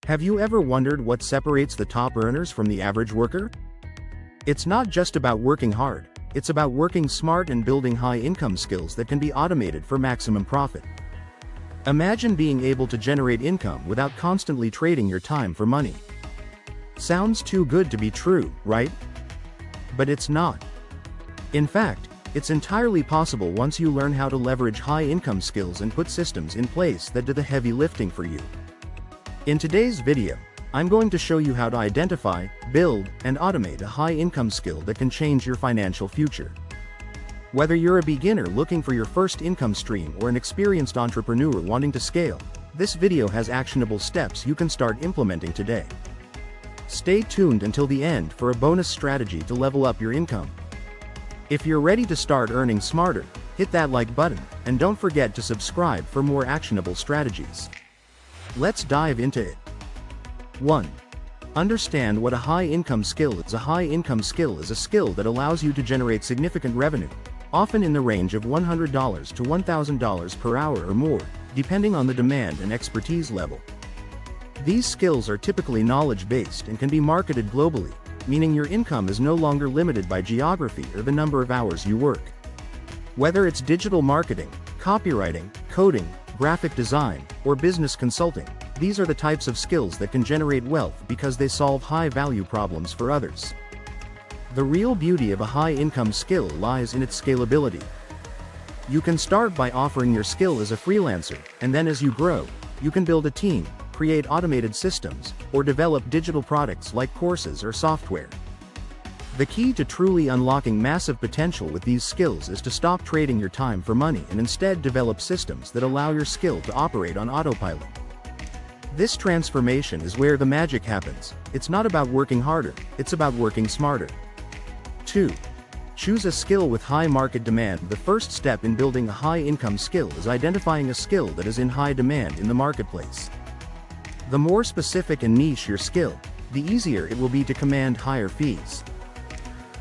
Have you ever wondered what separates the top earners from the average worker? It's not just about working hard, it's about working smart and building high-income skills that can be automated for maximum profit. Imagine being able to generate income without constantly trading your time for money. Sounds too good to be true, right? But it's not. In fact, it's entirely possible once you learn how to leverage high-income skills and put systems in place that do the heavy lifting for you. In today's video, I'm going to show you how to identify, build, and automate a high-income skill that can change your financial future. Whether you're a beginner looking for your first income stream or an experienced entrepreneur wanting to scale, this video has actionable steps you can start implementing today. Stay tuned until the end for a bonus strategy to level up your income. If you're ready to start earning smarter, hit that like button, and don't forget to subscribe for more actionable strategies. Let's dive into it. 1. Understand what a high-income skill is. A high-income skill is a skill that allows you to generate significant revenue, often in the range of $100 to $1,000 per hour or more, depending on the demand and expertise level. These skills are typically knowledge-based and can be marketed globally, meaning your income is no longer limited by geography or the number of hours you work. Whether it's digital marketing, copywriting, coding, graphic design, or business consulting, these are the types of skills that can generate wealth because they solve high-value problems for others. The real beauty of a high-income skill lies in its scalability. You can start by offering your skill as a freelancer, and then as you grow, you can build a team, create automated systems, or develop digital products like courses or software. The key to truly unlocking massive potential with these skills is to stop trading your time for money and instead develop systems that allow your skill to operate on autopilot. This transformation is where the magic happens. It's not about working harder, it's about working smarter. 2. Choose a skill with high market demand. The first step in building a high-income skill is identifying a skill that is in high demand in the marketplace. The more specific and niche your skill, the easier it will be to command higher fees.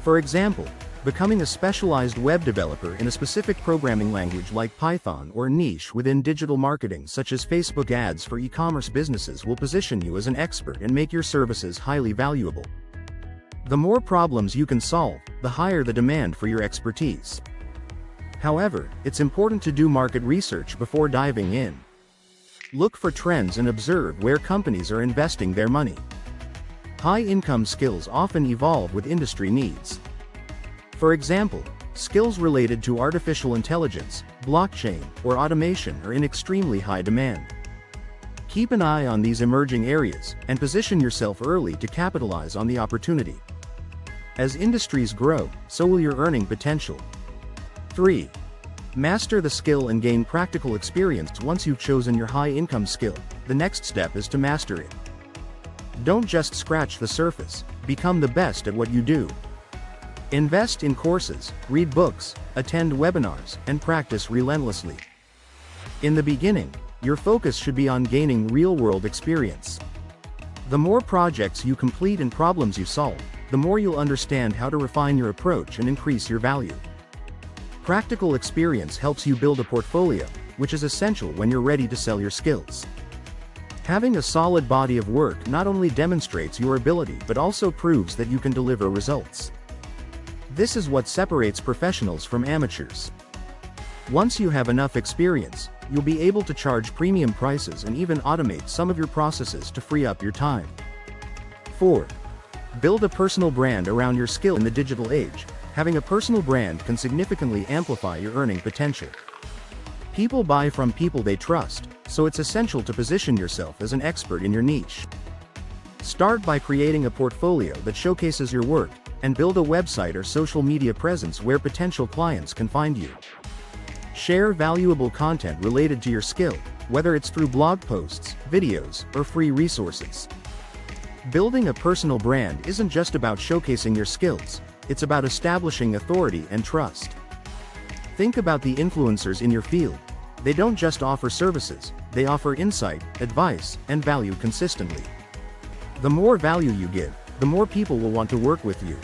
For example, becoming a specialized web developer in a specific programming language like Python or niche within digital marketing such as Facebook ads for e-commerce businesses will position you as an expert and make your services highly valuable. The more problems you can solve, the higher the demand for your expertise. However, it's important to do market research before diving in. Look for trends and observe where companies are investing their money. High-income skills often evolve with industry needs. For example, skills related to artificial intelligence, blockchain, or automation are in extremely high demand. Keep an eye on these emerging areas, and position yourself early to capitalize on the opportunity. As industries grow, so will your earning potential. 3. Master the skill and gain practical experience. Once you've chosen your high-income skill, the next step is to master it. Don't just scratch the surface, become the best at what you do. Invest in courses, read books, attend webinars, and practice relentlessly. In the beginning, your focus should be on gaining real-world experience. The more projects you complete and problems you solve, the more you'll understand how to refine your approach and increase your value. Practical experience helps you build a portfolio, which is essential when you're ready to sell your skills. Having a solid body of work not only demonstrates your ability but also proves that you can deliver results. This is what separates professionals from amateurs. Once you have enough experience, you'll be able to charge premium prices and even automate some of your processes to free up your time. 4. Build a personal brand around your skill. In the digital age, having a personal brand can significantly amplify your earning potential. People buy from people they trust, so it's essential to position yourself as an expert in your niche. Start by creating a portfolio that showcases your work, and build a website or social media presence where potential clients can find you. Share valuable content related to your skill, whether it's through blog posts, videos, or free resources. Building a personal brand isn't just about showcasing your skills, it's about establishing authority and trust. Think about the influencers in your field. They don't just offer services, they offer insight, advice, and value consistently. The more value you give, the more people will want to work with you.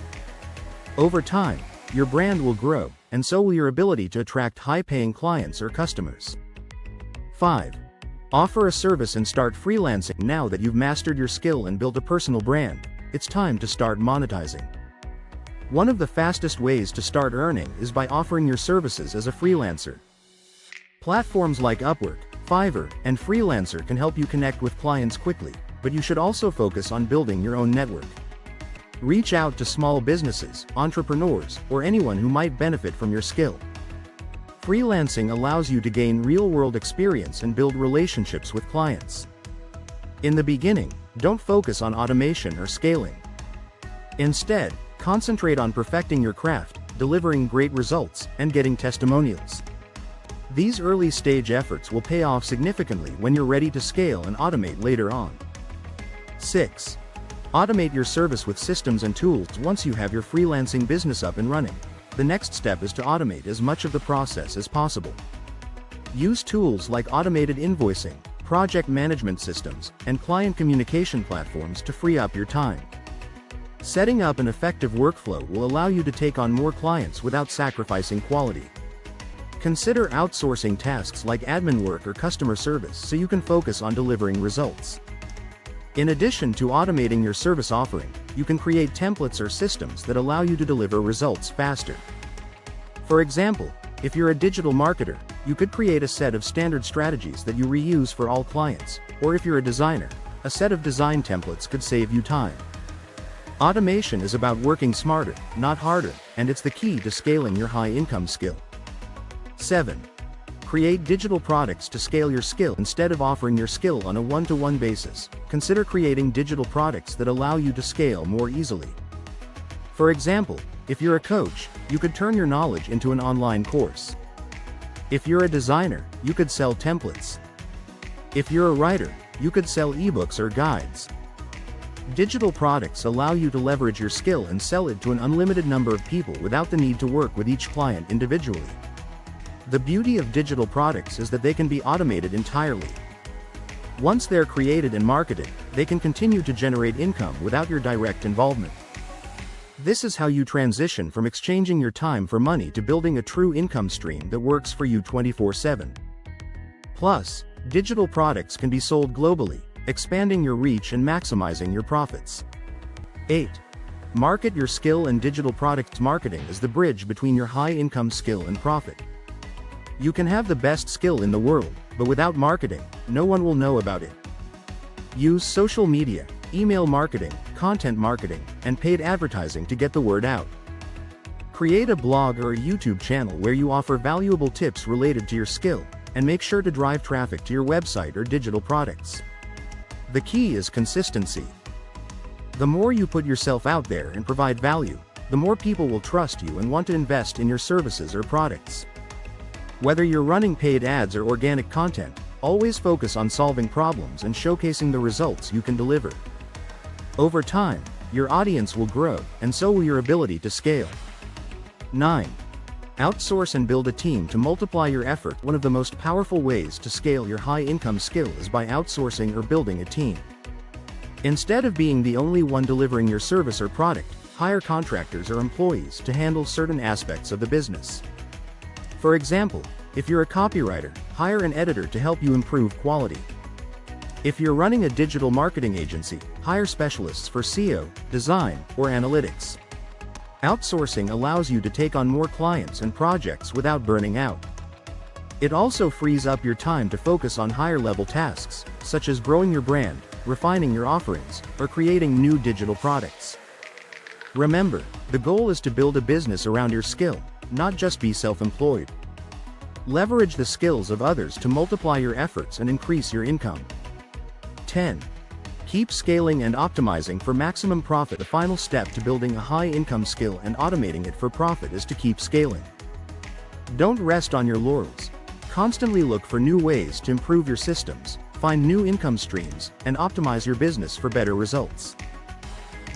Over time, your brand will grow, and so will your ability to attract high-paying clients or customers. 5. Offer a service and start freelancing. Now that you've mastered your skill and built a personal brand, it's time to start monetizing. One of the fastest ways to start earning is by offering your services as a freelancer. Platforms like Upwork, Fiverr, and Freelancer can help you connect with clients quickly, but you should also focus on building your own network. Reach out to small businesses, entrepreneurs, or anyone who might benefit from your skill. Freelancing allows you to gain real-world experience and build relationships with clients. In the beginning, don't focus on automation or scaling. Instead, concentrate on perfecting your craft, delivering great results, and getting testimonials. These early-stage efforts will pay off significantly when you're ready to scale and automate later on. 6. Automate your service with systems and tools. Once you have your freelancing business up and running, the next step is to automate as much of the process as possible. Use tools like automated invoicing, project management systems, and client communication platforms to free up your time. Setting up an effective workflow will allow you to take on more clients without sacrificing quality. Consider outsourcing tasks like admin work or customer service so you can focus on delivering results. In addition to automating your service offering, you can create templates or systems that allow you to deliver results faster. For example, if you're a digital marketer, you could create a set of standard strategies that you reuse for all clients, or if you're a designer, a set of design templates could save you time. Automation is about working smarter, not harder, and it's the key to scaling your high-income skill. 7. Create digital products to scale your skill. Instead of offering your skill on a one-to-one basis, consider creating digital products that allow you to scale more easily. For example, if you're a coach, you could turn your knowledge into an online course. If you're a designer, you could sell templates. If you're a writer, you could sell ebooks or guides. Digital products allow you to leverage your skill and sell it to an unlimited number of people without the need to work with each client individually. The beauty of digital products is that they can be automated entirely. Once they're created and marketed, they can continue to generate income without your direct involvement. This is how you transition from exchanging your time for money to building a true income stream that works for you 24/7. Plus, digital products can be sold globally, expanding your reach and maximizing your profits. 8. Market your skill and digital products. Marketing is the bridge between your high-income skill and profit. You can have the best skill in the world, but without marketing, no one will know about it. Use social media, email marketing, content marketing, and paid advertising to get the word out. Create a blog or a YouTube channel where you offer valuable tips related to your skill, and make sure to drive traffic to your website or digital products. The key is consistency. The more you put yourself out there and provide value, the more people will trust you and want to invest in your services or products. Whether you're running paid ads or organic content, always focus on solving problems and showcasing the results you can deliver. Over time, your audience will grow, and so will your ability to scale. 9. Outsource and build a team to multiply your effort. One of the most powerful ways to scale your high-income skill is by outsourcing or building a team. Instead of being the only one delivering your service or product, hire contractors or employees to handle certain aspects of the business. For example, if you're a copywriter, hire an editor to help you improve quality. If you're running a digital marketing agency, hire specialists for SEO, design, or analytics. Outsourcing allows you to take on more clients and projects without burning out. It also frees up your time to focus on higher-level tasks, such as growing your brand, refining your offerings, or creating new digital products. Remember, the goal is to build a business around your skill, not just be self-employed. Leverage the skills of others to multiply your efforts and increase your income. 10. Keep scaling and optimizing for maximum profit. The final step to building a high-income skill and automating it for profit is to keep scaling. Don't rest on your laurels. Constantly look for new ways to improve your systems, find new income streams, and optimize your business for better results.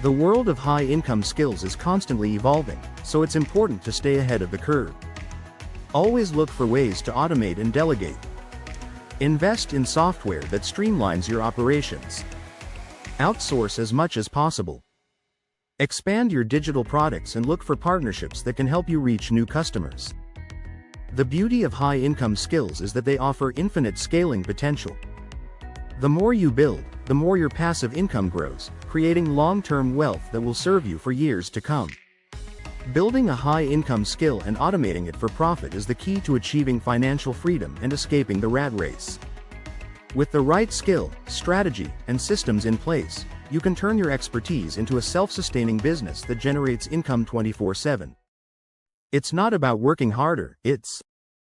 The world of high-income skills is constantly evolving, so it's important to stay ahead of the curve. Always look for ways to automate and delegate. Invest in software that streamlines your operations. Outsource as much as possible. Expand your digital products and look for partnerships that can help you reach new customers. The beauty of high-income skills is that they offer infinite scaling potential. The more you build, the more your passive income grows, creating long-term wealth that will serve you for years to come. Building a high-income skill and automating it for profit is the key to achieving financial freedom and escaping the rat race. With the right skill, strategy, and systems in place, you can turn your expertise into a self-sustaining business that generates income 24/7. It's not about working harder, it's